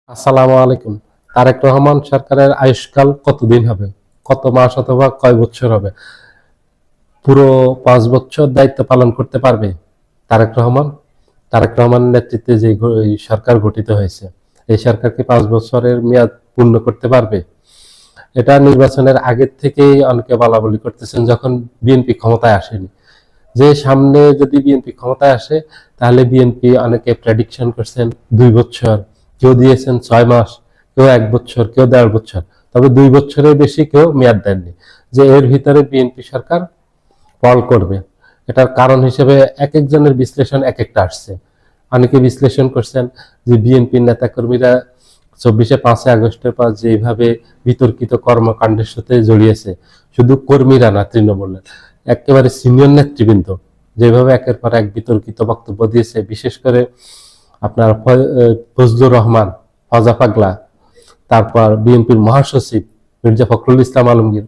আসসালামু আলাইকুম। তারেক রহমান সরকারের আয়ুষ্কাল কতদিন হবে? কত মাস অথবা কয় বছর হবে? পুরো ৫ বছর দায়িত্ব পালন করতে পারবে তারেক রহমান? তারেক রহমানের নেতৃত্বে যে এই সরকার গঠিত হয়েছে, এই সরকার কি ৫ বছরের মেয়াদ পূর্ণ করতে পারবে? এটা নির্বাচনের আগের থেকেই অনেকে বলাবলি করতেছেন, যখন বিএনপি ক্ষমতায় আসেনি, যে সামনে যদি বিএনপি ক্ষমতায় আসে তাহলে বিএনপি অনেকে প্রেডিকশন করছেন ২ বছর, কেউ দিয়েছেন ৬ মাস, কেউ ১ বছর, কেউ ১.৫ বছর, তবে ২ বছরের বেশি কেউ মেয়াদ দেননি, যে এর ভিতরে বিএনপি সরকার ফল করবে। এটার কারণ হিসেবে এক একজনের বিশ্লেষণ এক একটা আসছে। অনেকে বিশ্লেষণ করছেন যে বিএনপির নেতাকর্মীরা ৫ই আগস্টের পর যেভাবে বিতর্কিত কর্মকাণ্ডের সাথে জড়িয়েছে, শুধু কর্মীরা না, তৃণমূলের একেবারে সিনিয়র নেতৃবৃন্দ যেভাবে একের পর এক বিতর্কিত বক্তব্য দিয়েছে, বিশেষ করে আপনার ফজলুর রহমান, ফজা পাগলা, তারপর বিএনপির মহাসচিব মির্জা ফখরুল ইসলাম আলমগীর,